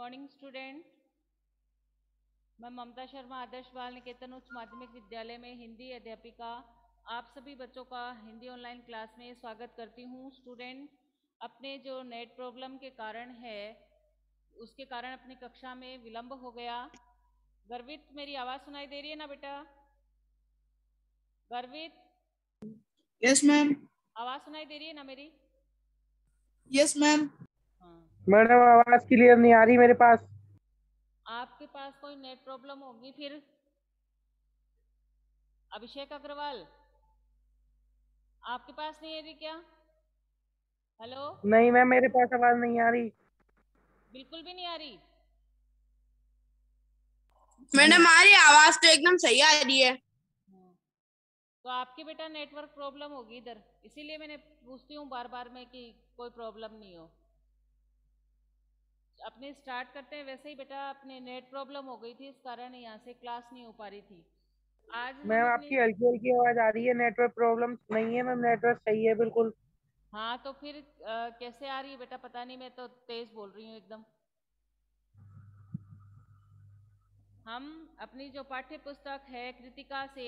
Morning student. मैं ममता शर्मा आदर्श बाल निकेतन उच्च माध्यमिक विद्यालय में हिंदी अध्यापिका आप सभी बच्चों का हिंदी ऑनलाइन क्लास में स्वागत करती हूँ। स्टूडेंट, अपने जो नेट प्रॉब्लम के कारण है उसके कारण अपनी कक्षा में विलंब हो गया। गर्वित, मेरी आवाज़ सुनाई दे रही है ना बेटा? गर्वित, यस मैम। आवाज़ सुनाई दे रही है ना मेरी? Yes ma'am. हाँ, मैडम आवाज क्लियर नहीं आ रही मेरे पास। आपके पास कोई नेट प्रॉब्लम होगी फिर। अभिषेक अग्रवाल, आपके पास नहीं है रही क्या? हेलो, नहीं मैम, मेरे पास आवाज नहीं आ रही। बिल्कुल भी नहीं आ रही। मैडम हमारी आवाज तो एकदम सही आ रही है। तो आपकी बेटा नेटवर्क प्रॉब्लम होगी इधर, इसीलिए मैंने पूछती हूँ बार बार में कि कोई प्रॉब्लम नहीं हो। अपने स्टार्ट करते हैं। वैसे ही बेटा अपने नेट प्रॉब्लम हो गई थी, इस कारण यहाँ से क्लास नहीं हो पा रही थी। आज हम मैम अपनी आपकी हल्की हल्की आवाज आ रही है। नेटवर्क प्रॉब्लम नहीं है मैम, नेटवर्क सही है बिल्कुल। हाँ, तो फिर कैसे आ रही है बेटा? पता नहीं, मैं तो तेज बोल रही हूँ एकदम। हम अपनी जो पाठ्य पुस्तक है कृतिका से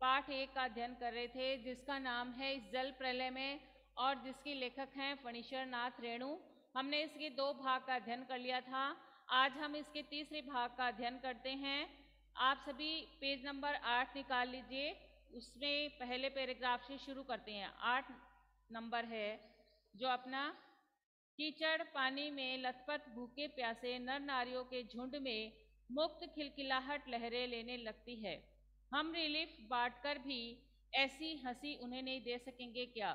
पाठ 1 का अध्ययन कर रहे थे, जिसका नाम है इस जल प्रलय में, और जिसकी लेखक हैं फणीश्वर नाथ रेणु। हमने इसके 2 भाग का अध्ययन कर लिया था। आज हम इसके तीसरे भाग का अध्ययन करते हैं। आप सभी पेज नंबर 8 निकाल लीजिए। उसमें पहले पैराग्राफ से शुरू करते हैं। 8 नंबर है जो अपना, कीचड़ पानी में लथपथ भूखे प्यासे नर नारियों के झुंड में मुक्त खिलखिलाहट लहरें लेने लगती है। हम रिलीफ बांटकर भी ऐसी हंसी उन्हें नहीं दे सकेंगे क्या?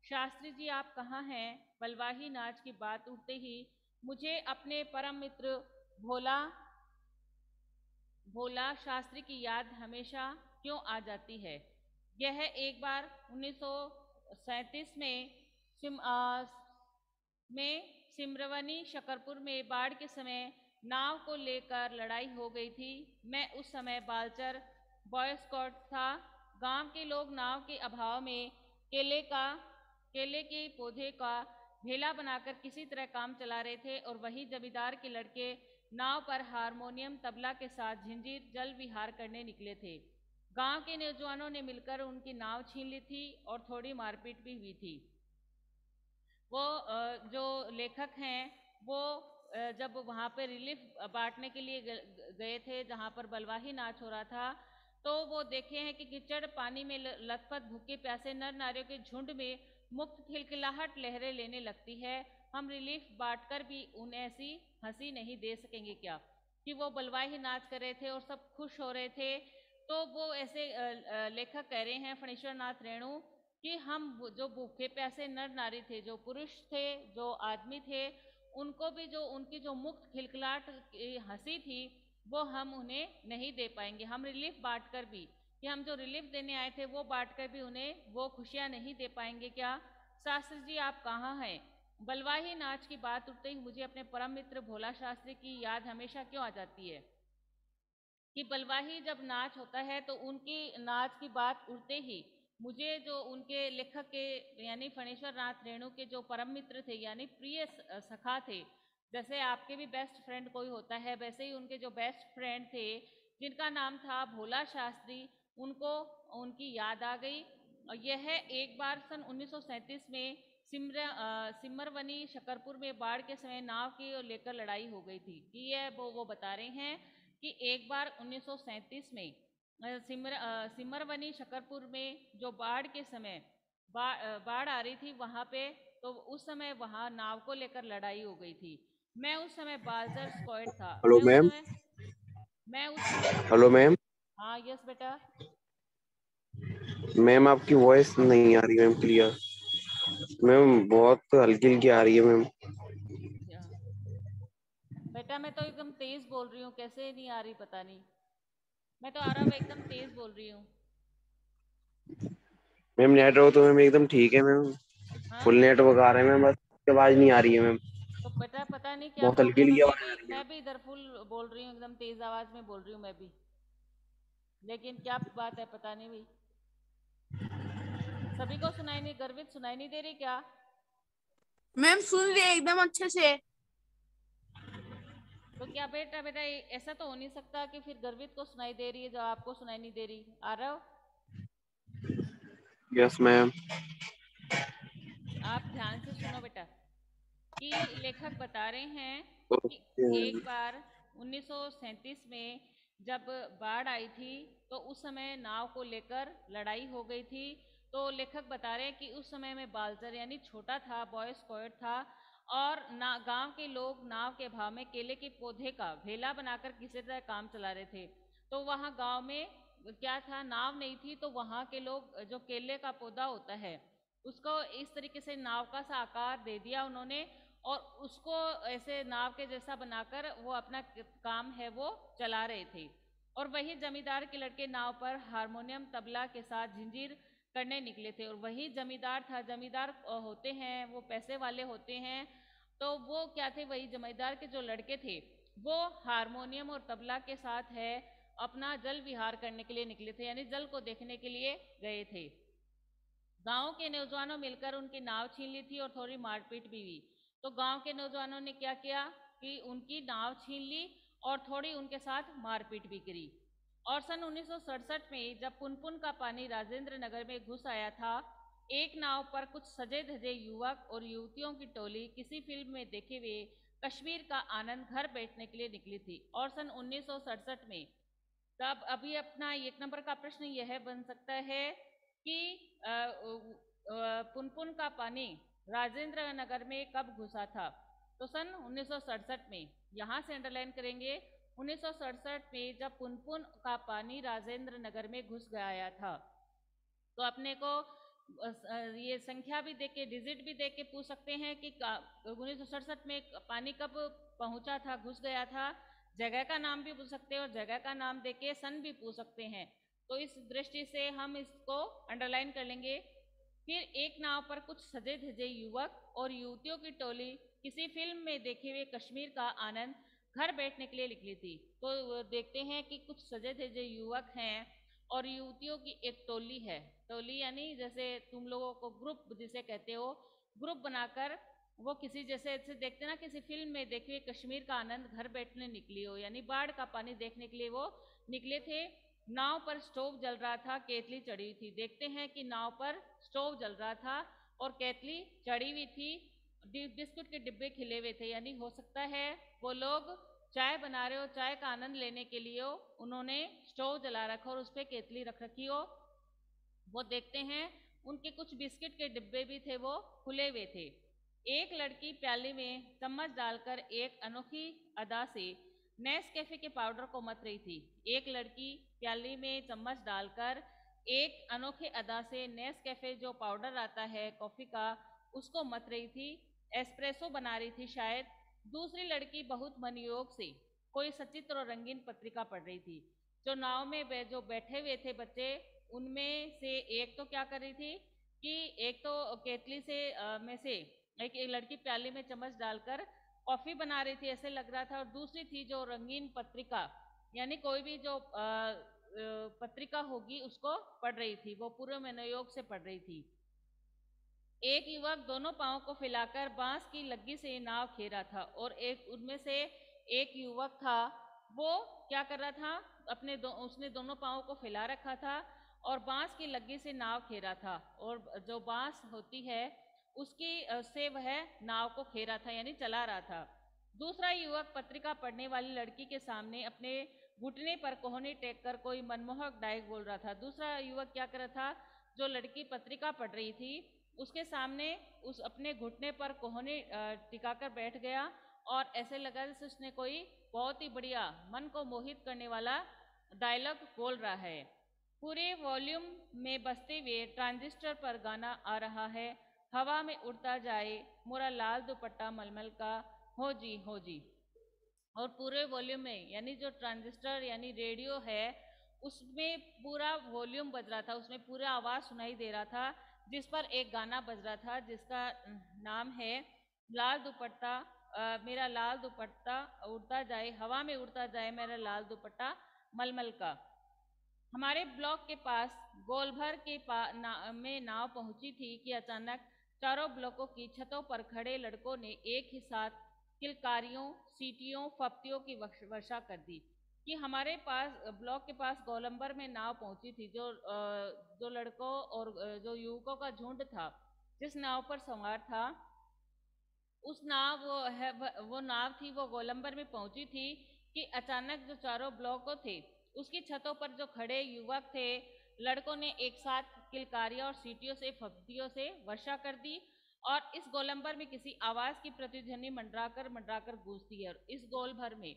शास्त्री जी आप कहाँ हैं? बलवाही नाच की बात उठते ही मुझे अपने परम मित्र भोला भोला शास्त्री की याद हमेशा क्यों आ जाती है। यह एक बार 1937 में सिमरवनी शकरपुर में बाढ़ के समय नाव को लेकर लड़ाई हो गई थी। मैं उस समय बालचर बॉय स्काउट था। गांव के लोग नाव के अभाव में केले के पौधे का ढेला बनाकर किसी तरह काम चला रहे थे, और वही जमींदार के लड़के नाव पर हारमोनियम तबला के साथ झिंझिर जल विहार करने निकले थे। गांव के नौजवानों ने मिलकर उनकी नाव छीन ली थी और थोड़ी मारपीट भी हुई थी। वो जो लेखक हैं वो जब वहाँ पे रिलीफ बांटने के लिए गए थे जहाँ पर बलवाही नाच हो रहा था, तो वो देखे हैं कि कीचड़ पानी में लथपथ भूखे प्यासे नर नारियों के झुंड में मुक्त खिलखिलाहट लहरें लेने लगती है। हम रिलीफ बांटकर भी उन्हें ऐसी हंसी नहीं दे सकेंगे क्या? कि वो बलवाही नाच कर रहे थे और सब खुश हो रहे थे। तो वो ऐसे लेखक कह रहे हैं फणीश्वर नाथ रेणु कि हम जो भूखे प्यासे नर नारी थे, जो पुरुष थे, जो आदमी थे, उनको भी जो उनकी जो मुक्त खिलखिलाहट हंसी थी वो हम उन्हें नहीं दे पाएंगे। हम रिलीफ बांटकर भी, कि हम जो रिलीफ देने आए थे वो बांटकर भी उन्हें वो खुशियां नहीं दे पाएंगे क्या? शास्त्री जी आप कहाँ हैं? बलवाही नाच की बात उठते ही मुझे अपने परम मित्र भोला शास्त्री की याद हमेशा क्यों आ जाती है। कि बलवाही जब नाच होता है तो उनकी नाच की बात उठते ही मुझे जो उनके लेखक के यानी फणीश्वर नाथ रेणु के जो परम मित्र थे यानी प्रिय सखा थे, जैसे आपके भी बेस्ट फ्रेंड कोई होता है, वैसे ही उनके जो बेस्ट फ्रेंड थे जिनका नाम था भोला शास्त्री, उनको उनकी याद आ गई। और यह एक बार सन 1937 में सिमरवनी शकरपुर में बाढ़ के समय नाव की लेकर लड़ाई हो गई थी। कि यह वो बता रहे हैं कि एक बार 1937 में सिमरवनी शकरपुर में जो बाढ़ के समय बाढ़ आ रही थी वहाँ पे, तो उस समय वहाँ नाव को लेकर लड़ाई हो गई थी। मैं उस समय बालचर स्क्वाड था। Hello ma'am. मैं उस समय हेलो मैम। हाँ यस बेटा। मैम आपकी वॉइस नहीं आ रही मैम क्लियर। मैम बहुत हल्की हल्की आ रही है मैम। बेटा मैं तो एकदम तेज बोल रही हूँ, कैसे नहीं आ रही पता नहीं। मैं तो आराम एकदम तेज बोल रही हूँ। मैम नेटवर्क तो मैम एकदम ठीक है मैम, हाँ, फुल नेटवर्क आ रहा है मैम, बस आवाज नहीं आ रही है मैम। तो बेटा पता नहीं क्या बहुत हल्की प्रॉब्लम है। हल्की आवाज आ रही है। मैं भी इधर फुल बोल रही हूँ, एकदम तेज आवाज में बोल रही हूँ मैं भी, लेकिन क्या बात है पता नहीं भाई। सभी को सुनाई नहीं, गर्वित सुनाई नहीं दे रही क्या? मैम सुन रही है एकदम अच्छे से। तो क्या बेटा बेटा ऐसा तो हो नहीं सकता कि फिर गर्वित को सुनाई दे रही है जो आपको सुनाई नहीं दे रही। आ रहा हो? Yes ma'am. आप ध्यान से सुनो बेटा कि लेखक बता रहे हैं कि ओके। एक बार 1937 में जब बाढ़ आई थी तो उस समय नाव को लेकर लड़ाई हो गई थी। तो लेखक बता रहे हैं कि उस समय में बालचर यानी छोटा था, बॉय स्कॉट था, और ना गांव के लोग नाव के भाव में केले के पौधे का भेला बनाकर किसी तरह काम चला रहे थे। तो वहाँ गांव में क्या था, नाव नहीं थी, तो वहाँ के लोग जो केले का पौधा होता है उसको इस तरीके से नाव का सा आकार दे दिया उन्होंने, और उसको ऐसे नाव के जैसा बनाकर वो अपना काम है वो चला रहे थे। और वही जमींदार के लड़के नाव पर हारमोनियम तबला के साथ झिंझीर करने निकले थे। और वही जमींदार था, जमींदार होते हैं वो पैसे वाले होते हैं, तो वो क्या थे, वही जमींदार के जो लड़के थे वो हारमोनियम और तबला के साथ है अपना जल विहार करने के लिए निकले थे, यानी जल को देखने के लिए गए थे। गांव के नौजवानों मिलकर उनकी नाव छीन ली थी और थोड़ी मारपीट भी हुई। तो गांव के नौजवानों ने क्या किया कि उनकी नाव छीन ली और थोड़ी उनके साथ मारपीट भी करी। और सन 1967 में जब पुनपुन का पानी राजेंद्र नगर में घुस आया था, एक नाव पर कुछ सजे धजे युवक और युवतियों की टोली किसी फिल्म में देखे हुए कश्मीर का आनंद घर बैठने के लिए निकली थी। और सन 1967 में तब अभी अपना एक नंबर का प्रश्न यह बन सकता है कि पुनपुन का पानी राजेंद्र नगर में कब घुसा था। तो सन 1967 में, यहाँ से अंडरलाइन करेंगे, 1967 में जब पुनपुन का पानी राजेंद्र नगर में घुस गया था। तो अपने को ये संख्या भी देके, डिजिट भी देके पूछ सकते हैं कि 1967 में पानी कब पहुंचा था, घुस गया था। जगह का नाम भी पूछ सकते हैं और जगह का नाम देके सन भी पूछ सकते हैं। तो इस दृष्टि से हम इसको अंडरलाइन कर लेंगे। फिर एक नाव पर कुछ सजे धजे युवक और युवतियों की टोली किसी फिल्म में देखे हुए कश्मीर का आनंद घर बैठने के लिए निकली थी। तो देखते हैं कि कुछ सजे धजे युवक हैं और युवतियों की एक टोली है। टोली यानी जैसे तुम लोगों को ग्रुप जिसे कहते हो, ग्रुप बनाकर वो किसी जैसे ऐसे देखते ना, किसी फिल्म में देखे हुए कश्मीर का आनंद घर बैठने निकली हो, यानी बाढ़ का पानी देखने के लिए वो निकले थे। नाव पर स्टोव जल रहा था, केतली चढ़ी हुई थी। देखते हैं कि नाव पर स्टोव जल रहा था और केतली चढ़ी हुई थी, बिस्कुट के डिब्बे खिले हुए थे, यानी हो सकता है वो लोग चाय बना रहे हो, चाय का आनंद लेने के लिए उन्होंने स्टोव जला रखा और उस पर केतली रख रखी हो। वो देखते हैं उनके कुछ बिस्किट के डिब्बे भी थे, वो खुले हुए थे। एक लड़की प्याली में चम्मच डालकर एक अनोखी अदा से नेस्कैफे के पाउडर को मथ रही थी। एक लड़की प्याली में चम्मच डालकर एक अनोखे अदा से नेस्कैफे जो पाउडर आता है कॉफी का, उसको मथ रही थी, एस्प्रेसो बना रही थी शायद। दूसरी लड़की बहुत मनयोग से कोई सचित्र और रंगीन पत्रिका पढ़ रही थी। जो नाव में जो बैठे हुए थे बच्चे, उनमें से एक तो क्या कर रही थी कि एक तो केतली से में से एक लड़की प्याली में चम्मच डालकर कॉफी बना रही थी ऐसे लग रहा था, और दूसरी थी जो रंगीन पत्रिका यानी कोई भी जो पत्रिका होगी उसको पढ़ रही थी, वो पूरे मनोयोग से पढ़ रही थी। एक युवक दोनों पांवों को फैलाकर बांस की लग्गी से नाव खेरा था, और एक उनमें से एक युवक था, वो क्या कर रहा था, उसने दोनों पांवों को फैला रखा था और बांस की लग्गी से नाव खेरा था, और जो बांस होती है उसकी से वह नाव को खेरा था यानी चला रहा था। दूसरा युवक पत्रिका पढ़ने वाली लड़की के सामने अपने घुटने पर कोहनी टेक कर कोई मनमोहक डायलॉग बोल रहा था। दूसरा युवक क्या कर रहा था, जो लड़की पत्रिका पढ़ रही थी उसके सामने उस अपने घुटने पर कोहनी टिकाकर बैठ गया, और ऐसे लगा जैसे उसने कोई बहुत ही बढ़िया मन को मोहित करने वाला डायलॉग बोल रहा है। पूरे वॉल्यूम में बजते हुए ट्रांजिस्टर पर गाना आ रहा है, हवा में उड़ता जाए मोरा लाल दुपट्टा मलमल का, हो जी हो जी। और पूरे वॉल्यूम में यानी जो ट्रांजिस्टर यानी रेडियो है उसमें पूरा वॉल्यूम बज रहा था, उसमें पूरा आवाज़ सुनाई दे रहा था, जिस पर एक गाना बज रहा था जिसका नाम है लाल दुपट्टा, मेरा लाल दुपट्टा उड़ता जाए, हवा में उड़ता जाए मेरा लाल दुपट्टा मलमल का। हमारे ब्लॉक के पास गोलभर के में नाव पहुंची थी कि अचानक चारों ब्लॉकों की छतों पर खड़े लड़कों ने एक ही साथ किलकारियों, सीटियों, फप्तियों की वर्षा कर दी। कि हमारे पास ब्लॉक के पास गोलंबर में नाव पहुंची थी, जो लड़कों और जो युवकों का झुंड था, जिस नाव पर सवार था, उस नाव वो नाव थी, वो गोलंबर में पहुंची थी कि अचानक जो चारों ब्लॉकों थे उसकी छतों पर जो खड़े युवक थे, लड़कों ने एक साथ किलकारियों और सीटियों से, फब्तियों से वर्षा कर दी। और इस गोलंबर में किसी आवाज की प्रतिध्वनि मंडराकर मंडराकर गूंजती है। और इस गोल भर में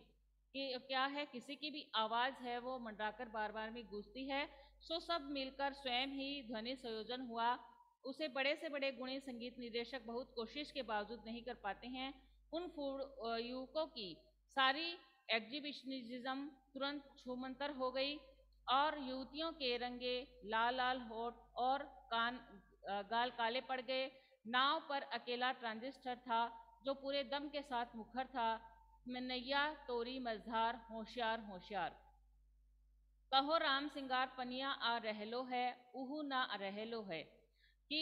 कि क्या है, किसी की भी आवाज है वो मंडराकर बार बार में गूंजती है। सो सब मिलकर स्वयं ही ध्वनि संयोजन हुआ। उसे बड़े से बड़े गुणी संगीत निर्देशक बहुत कोशिश के बावजूद नहीं कर पाते हैं। उन युवकों की सारी एग्जिबिशनिज्म तुरंत छूमंतर हो गई और युवतियों के रंगे लाल लाल होठ और गाल काले पड़ गए। नाव पर अकेला ट्रांजिस्टर था जो पूरे दम के साथ मुखर था, नैया तोरी मझधार होशियार होशियार। कहो राम सिंगार पनिया आ रहलो है, उहू ना रहलो है। कि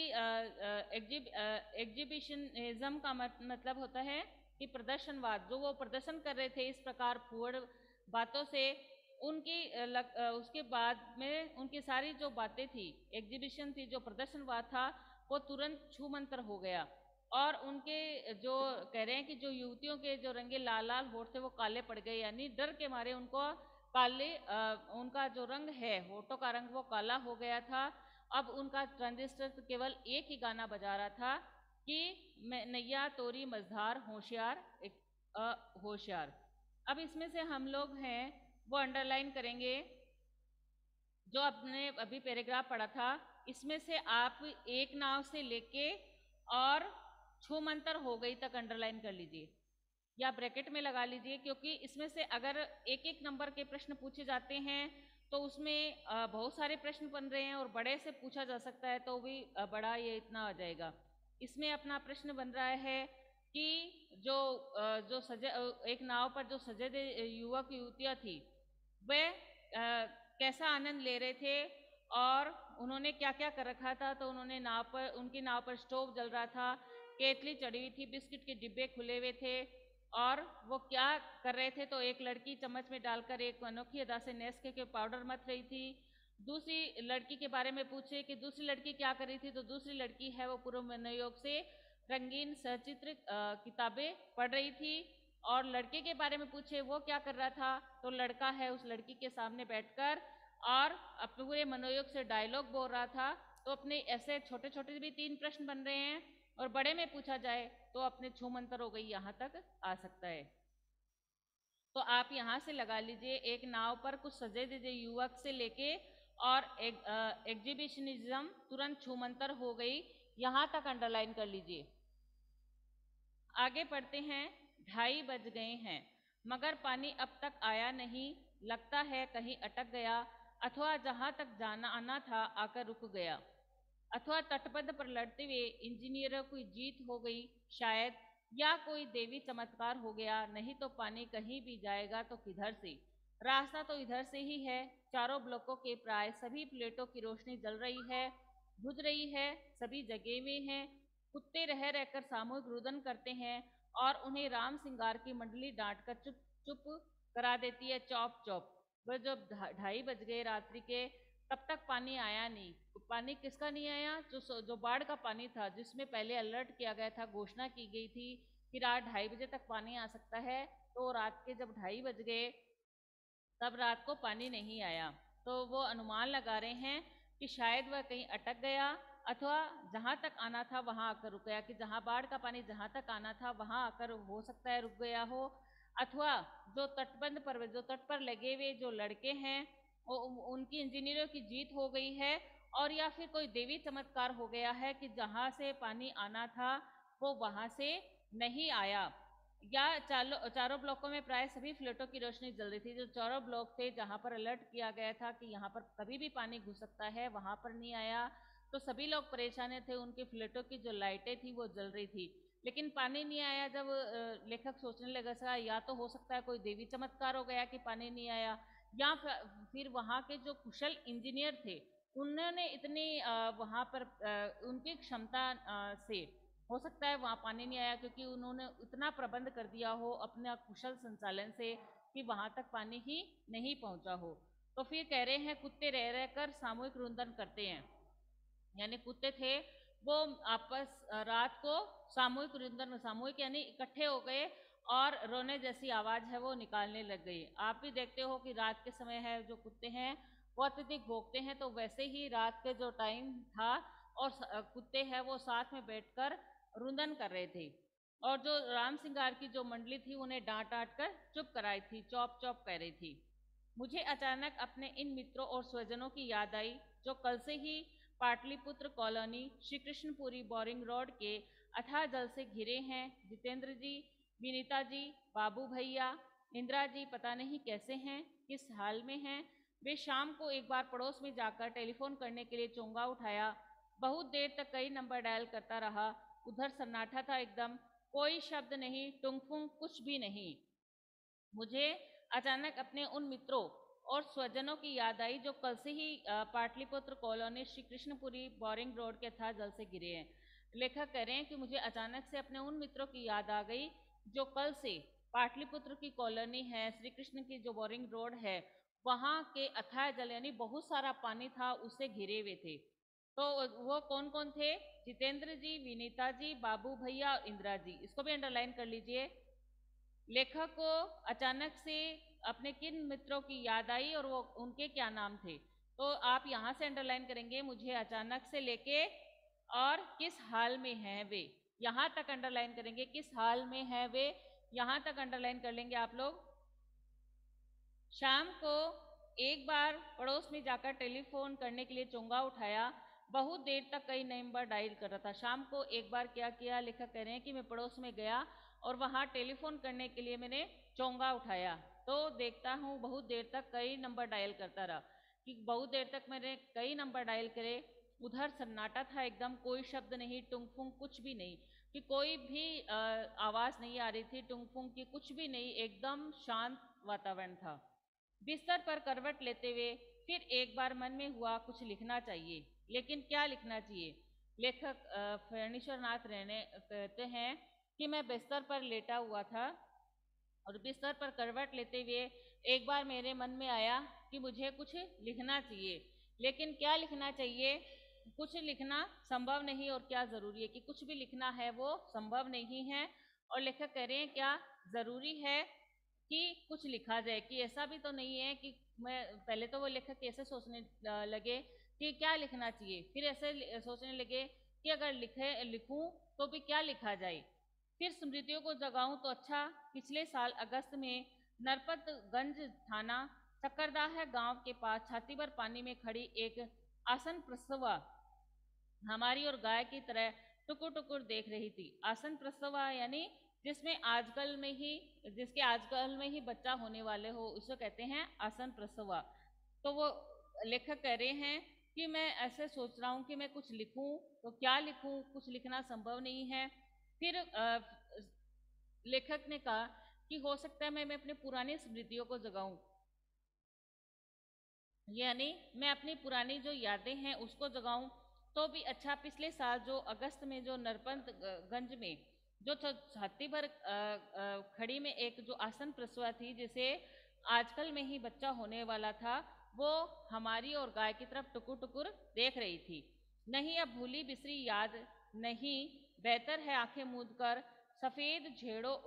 एग्जिबिशनिज्म का मतलब होता है कि प्रदर्शनवाद। जो वो प्रदर्शन कर रहे थे इस प्रकार फूहड़ बातों से, उसके बाद में उनकी सारी जो बातें थी, एग्जीबिशन थी, जो प्रदर्शनवाद था, वो तुरंत छूमंतर हो गया। और उनके जो कह रहे हैं कि जो युवतियों के जो रंगे लाल लाल होठ थे वो काले पड़ गए, यानी डर के मारे उनको उनका जो रंग है, होठों का रंग, वो काला हो गया था। अब उनका ट्रांजिस्टर तो केवल एक ही गाना बजा रहा था कि नैया तोरी मझधार होशियार होशियार। अब इसमें से हम लोग हैं वो अंडरलाइन करेंगे जो आपने अभी पैराग्राफ पढ़ा था। इसमें से आप एक नाव से लेके और छूमंतर हो गई तक अंडरलाइन कर लीजिए या ब्रैकेट में लगा लीजिए, क्योंकि इसमें से अगर एक एक नंबर के प्रश्न पूछे जाते हैं तो उसमें बहुत सारे प्रश्न बन रहे हैं और बड़े से पूछा जा सकता है तो भी बड़ा ये इतना आ जाएगा। इसमें अपना प्रश्न बन रहा है कि जो एक नाव पर जो सजे युवक युवतियाँ थी वे कैसा आनंद ले रहे थे और उन्होंने क्या क्या कर रखा था। तो उन्होंने उनकी नाव पर स्टोव जल रहा था, केतली चढ़ी हुई थी, बिस्किट के डिब्बे खुले हुए थे और वो क्या कर रहे थे। तो एक लड़की चम्मच में डालकर एक अनोखी अदा से नेस्के के पाउडर मथ रही थी। दूसरी लड़की के बारे में पूछे कि दूसरी लड़की क्या कर रही थी, तो दूसरी लड़की है वो पूर्व मनोयोग से रंगीन सचित्र किताबें पढ़ रही थी। और लड़के के बारे में पूछे वो क्या कर रहा था, तो लड़का है उस लड़की के सामने बैठकर और अपने पूरे मनोयोग से डायलॉग बोल रहा था। तो अपने ऐसे छोटे छोटे भी 3 प्रश्न बन रहे हैं और बड़े में पूछा जाए तो अपने छूमंतर हो गई, यहाँ तक आ सकता है। तो आप यहाँ से लगा लीजिए, एक नाव पर कुछ सजे धजे युवक से लेके और एग्जिबिशनिज्म तुरंत छूमंतर हो गई, यहाँ तक अंडरलाइन कर लीजिए। आगे पढ़ते हैं। 2:30 बज गए हैं मगर पानी अब तक आया नहीं, लगता है कहीं अटक गया अथवा जहाँ तक जाना आना था आकर रुक गया, अथवा तटबंध पर लड़ते हुए इंजीनियरों की जीत हो गई शायद, या कोई देवी चमत्कार हो गया। नहीं तो पानी कहीं भी जाएगा तो किधर से, रास्ता तो इधर से ही है। चारों ब्लॉकों के प्राय सभी प्लेटों की रोशनी जल रही है, बुझ रही है, सभी जगे हुए हैं। कुत्ते रह रहकर सामूहिक रुदन करते हैं और उन्हें राम सिंगार की मंडली डांट कर चुप चुप करा देती है, चौप चौप। वह जब 2:30 बज गए रात्रि के, तब तक पानी आया नहीं। पानी किसका नहीं आया, जो बाढ़ का पानी था, जिसमें पहले अलर्ट किया गया था, घोषणा की गई थी कि रात 2:30 बजे तक पानी आ सकता है। तो रात के जब 2:30 बज गए तब रात को पानी नहीं आया। तो वो अनुमान लगा रहे हैं कि शायद वह कहीं अटक गया अथवा जहाँ तक आना था वहाँ आकर रुक गया, कि जहाँ बाढ़ का पानी जहाँ तक आना था वहाँ आकर हो सकता है रुक गया हो, अथवा जो तटबंध पर, जो तट पर लगे हुए जो लड़के हैं उनकी इंजीनियरों की जीत हो गई है, और या फिर कोई देवी चमत्कार हो गया है कि जहाँ से पानी आना था वो वहाँ से नहीं आया। या चारों ब्लॉकों में प्राय सभी फ्लैटों की रोशनी जल रही थी। जो चारों ब्लॉक थे जहाँ पर अलर्ट किया गया था कि यहाँ पर कभी भी पानी घुस सकता है, वहाँ पर नहीं आया। तो सभी लोग परेशान थे, उनके फ्लैटों की जो लाइटें थी वो जल रही थी, लेकिन पानी नहीं आया। जब लेखक सोचने लगा या तो हो सकता है कोई देवी चमत्कार हो गया कि पानी नहीं आया, या फिर वहाँ के जो कुशल इंजीनियर थे उन्होंने इतनी वहाँ पर उनकी क्षमता से हो सकता है वहाँ पानी नहीं आया क्योंकि उन्होंने इतना प्रबंध कर दिया हो अपना कुशल संचालन से कि वहाँ तक पानी ही नहीं पहुँचा हो। तो फिर कह रहे हैं कुत्ते रह रहकर सामूहिक रुदन करते हैं, यानी कुत्ते थे वो आपस रात को सामूहिक रुदन, सामूहिक यानी इकट्ठे हो गए और रोने जैसी आवाज़ है वो निकालने लग गई। आप भी देखते हो कि रात के समय है जो कुत्ते हैं वो अत्यधिक भौंकते हैं, तो वैसे ही रात के जो टाइम था और कुत्ते हैं वो साथ में बैठकर रुदन कर रहे थे और जो राम सिंगार की जो मंडली थी उन्हें डांट डांट कर चुप कराई थी, चौप चौप कह रही थी। मुझे अचानक अपने इन मित्रों और स्वजनों की याद आई जो कल से ही Pataliputra colony Shri Krishnapuri boring road के अथाह जल से घिरे हैं। जितेंद्र जी, विनीता जी, बाबू भैया, इंदिरा जी पता नहीं कैसे हैं, किस हाल में हैं। वे शाम को एक बार पड़ोस में जाकर टेलीफोन करने के लिए चोंगा उठाया। बहुत देर तक कई नंबर डायल करता रहा। उधर सन्नाटा था एकदम, कोई शब्द नहीं, टुंगफुंग कुछ भी नहीं। मुझे अचानक अपने उन मित्रों और स्वजनों की याद आई जो कल से ही Pataliputra colony Shri Krishnapuri boring road के था जल से गिरे हैं। लेखक कह रहे हैं कि मुझे अचानक से अपने उन मित्रों की याद आ गई जो कल से पाटलिपुत्र की कॉलोनी है, श्री कृष्ण की जो बोरिंग रोड है, वहाँ के अथाह जल यानी बहुत सारा पानी था उससे घिरे हुए थे। तो वो कौन कौन थे? जितेंद्र जी, विनीता जी, बाबू भैया और इंदिरा जी। इसको भी अंडरलाइन कर लीजिए। लेखक को अचानक से अपने किन मित्रों की याद आई और वो उनके क्या नाम थे, तो आप यहाँ से अंडरलाइन करेंगे मुझे अचानक से लेके और किस हाल में हैं वे, यहाँ तक अंडरलाइन करेंगे किस हाल में हैं वे, यहाँ तक अंडरलाइन कर लेंगे आप लोग। शाम को एक बार पड़ोस में जाकर टेलीफोन करने के लिए चोंगा उठाया। बहुत देर तक कई नंबर डायल कर रहा था। शाम को एक बार क्या किया, लेखक कह रहे हैं कि मैं पड़ोस में गया और वहाँ टेलीफोन करने के लिए मैंने चोंगा उठाया, तो देखता हूँ बहुत देर तक कई नंबर डायल करता रहा कि बहुत देर तक मैंने कई नंबर डायल करे। उधर सन्नाटा था एकदम, कोई शब्द नहीं, टुंगफुंग कुछ भी नहीं, कि कोई भी आवाज़ नहीं आ रही थी टुंगफुंग की, कुछ भी नहीं, एकदम शांत वातावरण था। बिस्तर पर करवट लेते हुए फिर एक बार मन में हुआ कुछ लिखना चाहिए, लेकिन क्या लिखना चाहिए। लेखक फणीश्वर नाथ रहने कहते हैं कि मैं बिस्तर पर लेटा हुआ था और बिस्तर पर करवट लेते हुए एक बार मेरे मन में आया कि मुझे कुछ लिखना चाहिए, लेकिन क्या लिखना चाहिए। कुछ लिखना संभव नहीं और क्या ज़रूरी है, कि कुछ भी लिखना है वो संभव नहीं है। और लेखक कह रहे हैं क्या ज़रूरी है कि कुछ लिखा जाए, कि ऐसा भी तो नहीं है कि मैं, पहले तो वो लेखक कैसे सोचने लगे कि क्या लिखना चाहिए, फिर ऐसे सोचने लगे कि अगर लिखूं तो भी क्या लिखा जाए। फिर स्मृतियों को जगाऊं तो अच्छा। पिछले साल अगस्त में नरपतगंज थाना सकरदाह गांव के पास छाती भर पानी में खड़ी एक आसन प्रसवा हमारी और गाय की तरह टुकुर टुकुर देख रही थी। आसन प्रसवा यानी जिसमें आजकल में ही, जिसके आजकल में ही बच्चा होने वाले हो, उसे कहते हैं आसन प्रसवा। तो वो लेखक कह रहे हैं कि मैं ऐसे सोच रहा हूँ कि मैं कुछ लिखूं तो क्या लिखूं, कुछ लिखना संभव नहीं है। फिर लेखक ने कहा कि हो सकता है मैं अपनी पुरानी स्मृतियों को जगाऊं, यानी मैं अपनी पुरानी जो यादें हैं उसको जगाऊं तो भी अच्छा। पिछले साल जो अगस्त में जो नरपतगंज में जो छाती भर खड़ी में एक जो आसन प्रसवा थी जिसे आजकल में ही बच्चा होने वाला था, वो हमारी और गाय की तरफ टुकुर टुकुर देख रही थी। नहीं अब भूली बिसरी याद नहीं, बेहतर है आंखें मूंद कर सफ़ेद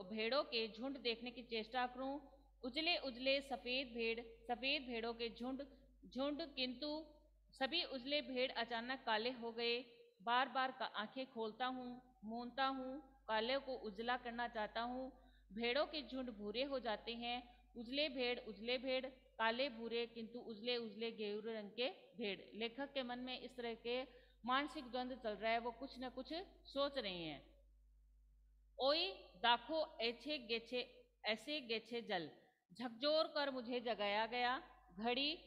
भेड़ों के झुंड देखने की चेष्टा करूं। उजले उजले सफ़ेद भेड़ों के झुंड झुंड, किंतु सभी उजले भेड़ अचानक काले हो गए। बार बार आंखें खोलता हूँ, मूंदता हूँ, काले को उजला करना चाहता हूँ। भेड़ों के झुंड भूरे हो जाते हैं। उजले भेड़, काले भूरे, किंतु उजले उजले गेहूं रंग के भेड़। लेखक के मन में इस तरह के मानसिक द्वंद्व चल रहा है, वो कुछ न कुछ सोच रहे हैं। ओई दाखो ऐसे गेछे जल, झकझोर कर मुझे जगाया गया। घड़ी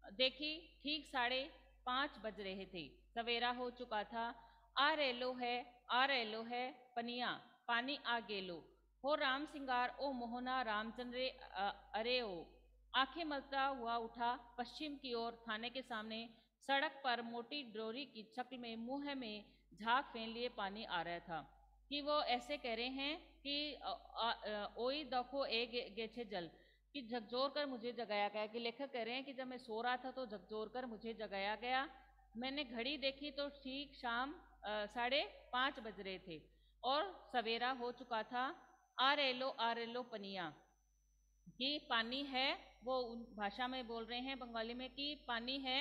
देखी, ठीक 5:30 बज रहे थे। सवेरा हो चुका था। आ रेलो है पनिया, पानी आ गेलो हो राम सिंगार ओ मोहना रामचंद्रे अरे ओ। आंखें मलता हुआ उठा पश्चिम की ओर। थाने के सामने सड़क पर मोटी डोरी की शक्ल में मुंह में झाग फेंक लिए पानी आ रहा था। कि वो ऐसे कह रहे हैं कि ओई दखो ए गेछे जल, कि झकझोर कर मुझे जगाया गया। कि लेखक कह रहे हैं कि जब मैं सो रहा था तो झकझोर कर मुझे जगाया गया। मैंने घड़ी देखी तो ठीक शाम 5:30 बज रहे थे और सवेरा हो चुका था। आ रेलो पनिया, कि पानी है, वो उन भाषा में बोल रहे हैं बंगाली में कि पानी है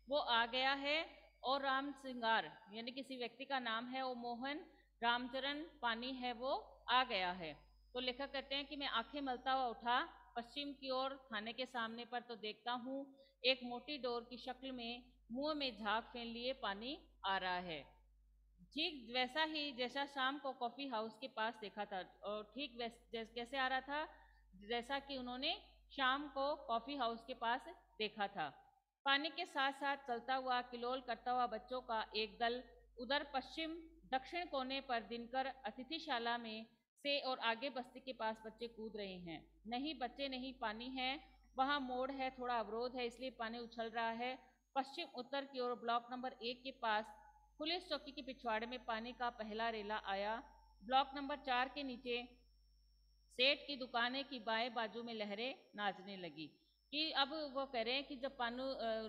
वो आ गया है। और राम सिंगार यानी किसी व्यक्ति का नाम है वो मोहन रामचरण, पानी है वो आ गया है। तो लेखक कहते हैं कि मैं आंखें मलता हुआ उठा पश्चिम की ओर खाने के सामने पर, तो देखता हूँ एक मोटी डोर की शक्ल में मुंह में झाग फेंक लिए पानी आ रहा है। ठीक वैसा ही जैसा शाम को कॉफी हाउस के पास देखा था, और ठीक कैसे आ रहा था, जैसा कि उन्होंने शाम को कॉफी हाउस के पास देखा था। पानी के साथ साथ चलता हुआ किलोल करता हुआ बच्चों का एक दल उधर पश्चिम दक्षिण कोने पर दिनकर अतिथिशाला में से और आगे बस्ती के पास बच्चे कूद रहे हैं। नहीं बच्चे नहीं, पानी है, वहाँ मोड़ है, थोड़ा अवरोध है, इसलिए पानी उछल रहा है। पश्चिम उत्तर की ओर ब्लॉक नंबर 1 के पास पुलिस चौकी के पिछवाड़े में पानी का पहला रेला आया। ब्लॉक नंबर 4 के नीचे सेठ की दुकानें की बाएं बाजू में लहरें नाचने लगी। कि अब वो कह रहे हैं कि जब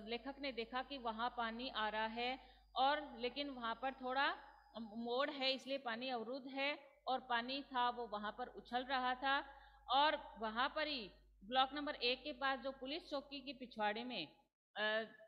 लेखक ने देखा कि वहाँ पानी आ रहा है और लेकिन वहाँ पर थोड़ा मोड़ है, इसलिए पानी अवरुद्ध है और पानी था वो वहाँ पर उछल रहा था। और वहाँ पर ही ब्लॉक नंबर 1 के पास जो पुलिस चौकी के पिछवाड़े में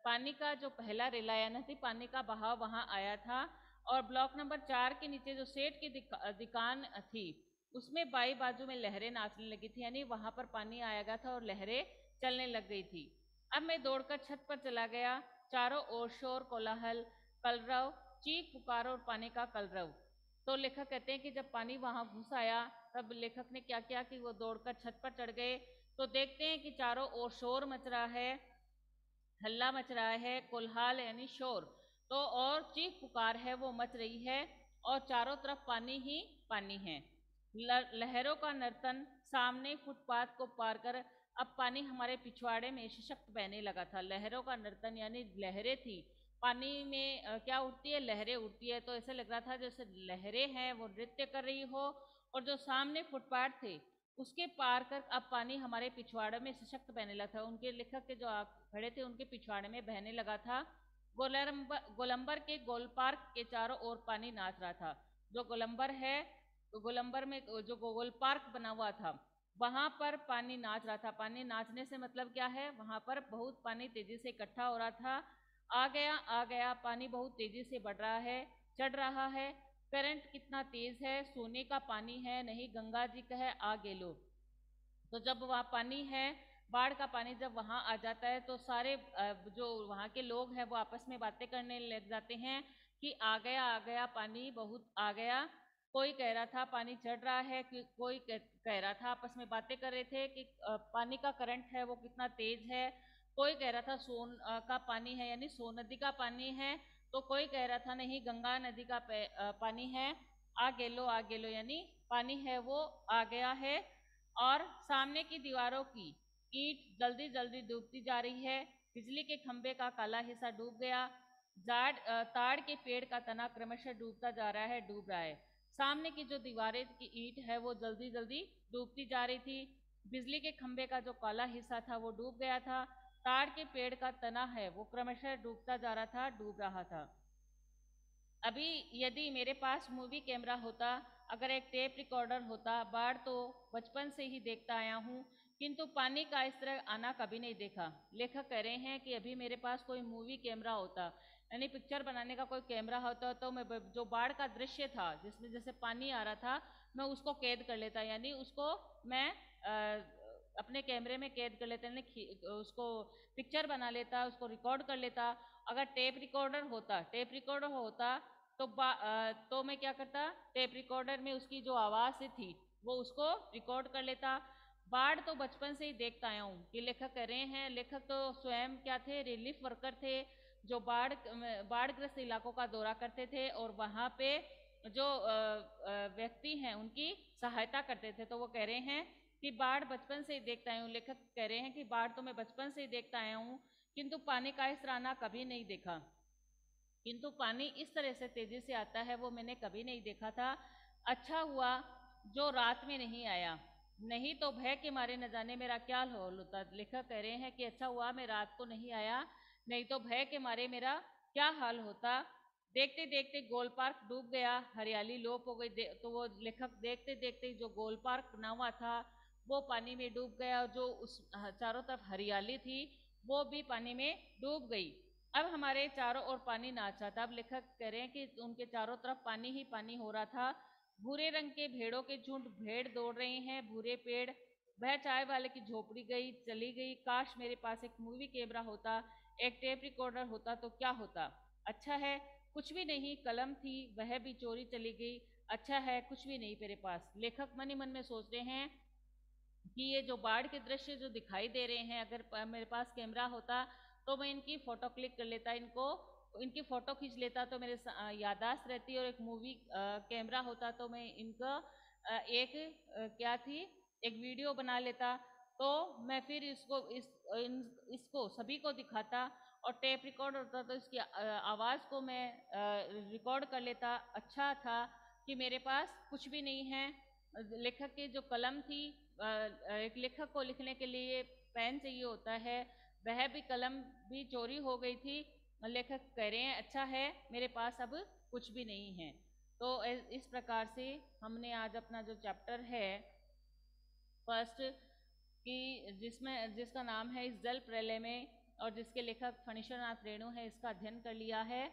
पानी का जो पहला रेला आया थी, पानी का बहाव वहाँ आया था। और ब्लॉक नंबर 4 के नीचे जो सेठ की दुकान थी उसमें बाई बाजू में लहरें नाचने लगी थी, यानी वहां पर पानी आया गया था और लहरें चलने लग गई थी। अब मैं दौड़कर छत पर चला गया। चारों ओर शोर कोलाहल, कलरव, चीख पुकार और पानी का कलरव। तो लेखक कहते हैं कि जब पानी वहां घुस आया तब लेखक ने क्या किया कि वो दौड़कर छत पर चढ़ गए। तो देखते हैं कि चारों ओर शोर मच रहा है, हल्ला मच रहा है, कोल्हाल यानी शोर, तो और चीख पुकार है वो मच रही है और चारों तरफ पानी ही पानी है। लहरों का नर्तन, सामने फुटपाथ को पार कर अब पानी हमारे पिछवाड़े में सशक्त बहने लगा था। लहरों का नर्तन यानी लहरें थी पानी में, क्या उठती है, लहरें उठती है, तो ऐसे लग रहा था जैसे लहरें हैं वो नृत्य कर रही हो। और जो सामने फुटपाथ थे उसके पार कर अब पानी हमारे पिछवाड़े में सशक्त बहने लगा था। उनके लेखक के जो आप खड़े थे उनके पिछवाड़े में बहने लगा था। गोलंबर के गोल पार्क के चारों ओर पानी नाच रहा था। जो गोलंबर है, तो गोलंबर में जो गोल पार्क बना हुआ था वहां पर पानी नाच रहा था। पानी नाचने से मतलब क्या है, वहां पर बहुत पानी तेजी से इकट्ठा हो रहा था। आ गया पानी बहुत तेजी से बढ़ रहा है, चढ़ रहा है। करंट कितना तेज है, सोने का पानी है, नहीं गंगा जी का है, आ गेलो। तो जब वहाँ पानी है, बाढ़ का पानी जब वहाँ आ जाता है तो सारे जो वहाँ के लोग हैं वो आपस में बातें करने लग जाते हैं कि आ गया पानी बहुत आ गया। कोई कह रहा था पानी चढ़ रहा है, कि कोई कह रहा था, आपस में बातें कर रहे थे कि पानी का करंट है वो कितना तेज है। कोई कह रहा था सोन का पानी है यानी सोन नदी का पानी है, तो कोई कह रहा था नहीं गंगा नदी का पानी है। आ गेलो यानी पानी है वो आ गया है। और सामने की दीवारों की ईंट जल्दी जल्दी डूबती जा रही है। बिजली के खंभे का काला हिस्सा डूब गया। ताड़ के पेड़ का तना क्रमशः डूबता जा रहा है, डूब रहा है। सामने की जो दीवारें की ईंट है वो जल्दी जल्दी डूबती जा रही थी। बिजली के खंभे का जो काला हिस्सा था वो डूब गया था। ताड़ के पेड़ का तना है वो क्रमशः डूबता जा रहा था, डूब रहा था। अभी यदि मेरे पास मूवी कैमरा होता, अगर एक टेप रिकॉर्डर होता, बाढ़ तो बचपन से ही देखता आया हूँ किंतु पानी का इस तरह आना कभी नहीं देखा। लेखक कह रहे हैं कि अभी मेरे पास कोई मूवी कैमरा होता यानी पिक्चर बनाने का कोई कैमरा होता तो मैं जो बाढ़ का दृश्य था जिसमें जैसे पानी आ रहा था मैं उसको कैद कर लेता, यानी उसको मैं अपने कैमरे में कैद कर लेता, यानी उसको पिक्चर बना लेता, उसको रिकॉर्ड कर लेता। अगर टेप रिकॉर्डर होता तो मैं क्या करता, टेप रिकॉर्डर में उसकी जो आवाज़ थी वो उसको रिकॉर्ड कर लेता। बाढ़ तो बचपन से ही देखता आया हूँ कि लेखक कर रहे हैं। लेखक तो स्वयं क्या थे, रिलीफ वर्कर थे जो बाढ़ग्रस्त इलाकों का दौरा करते थे और वहाँ पे जो व्यक्ति हैं उनकी सहायता करते थे। तो वो कह रहे हैं कि बाढ़ बचपन से ही देखता आया हूँ। लेखक कह रहे हैं कि बाढ़ तो मैं बचपन से ही देखता आया हूँ किंतु पानी का इस तरह आना कभी नहीं देखा, किंतु पानी इस तरह से तेजी से आता है वो मैंने कभी नहीं देखा था। अच्छा हुआ जो रात में नहीं आया, नहीं तो भय के मारे न जाने मेरा क्या हाल होता। लेखक कह रहे हैं कि अच्छा हुआ मैं रात को नहीं आया, नहीं तो भय के मारे मेरा क्या हाल होता। देखते देखते गोल पार्क डूब गया, हरियाली लोप हो गई। तो वो लेखक देखते देखते जो गोल पार्क बना हुआ था वो पानी में डूब गया, और जो उस चारों तरफ हरियाली थी वो भी पानी में डूब गई। अब हमारे चारों ओर पानी नाचा था। अब लेखक कह रहे हैं कि उनके चारों तरफ पानी ही पानी हो रहा था। भूरे रंग के भेड़ों के झुंड भेड़ दौड़ रहे हैं, भूरे पेड़। वह चाय वाले की झोपड़ी गई चली गई। काश मेरे पास एक मूवी कैमरा होता, एक टेप रिकॉर्डर होता तो क्या होता। अच्छा है कुछ भी नहीं, कलम थी वह भी चोरी चली गई। अच्छा है कुछ भी नहीं मेरे पास। लेखक मन ही मन में सोच रहे हैं कि ये जो बाढ़ के दृश्य जो दिखाई दे रहे हैं, अगर मेरे पास कैमरा होता तो मैं इनकी फोटो क्लिक कर लेता, इनकी फोटो खींच लेता तो मेरे याददाश्त रहती। और एक मूवी कैमरा होता तो मैं इनका क्या थी एक वीडियो बना लेता, तो मैं फिर इसको सभी को दिखाता। और टेप रिकॉर्ड होता तो इसकी आवाज़ को मैं रिकॉर्ड कर लेता। अच्छा था कि मेरे पास कुछ भी नहीं है। लेखक की जो कलम थी, एक लेखक को लिखने के लिए पेन चाहिए होता है, वह भी कलम भी चोरी हो गई थी। लेखक कह रहे हैं अच्छा है मेरे पास अब कुछ भी नहीं है। तो इस प्रकार से हमने आज अपना जो चैप्टर है फर्स्ट की जिसका नाम है इस जल प्रलय में, और जिसके लेखक फणीश्वर नाथ रेणु है, इसका अध्ययन कर लिया है।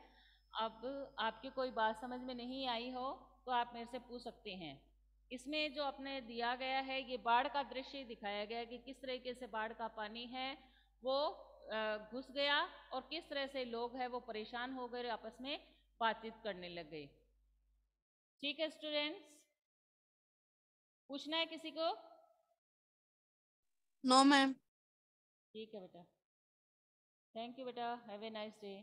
अब आपकी कोई बात समझ में नहीं आई हो तो आप मेरे से पूछ सकते हैं। इसमें जो अपने दिया गया है ये बाढ़ का दृश्य दिखाया गया है कि किस तरीके से बाढ़ का पानी है वो घुस गया, और किस तरह से लोग हैं वो परेशान हो गए, आपस में बातचीत करने लग गए। ठीक है स्टूडेंट्स, पूछना है किसी को? No ma'am. ठीक है बेटा, थैंक यू बेटा, हैव ए नाइस डे।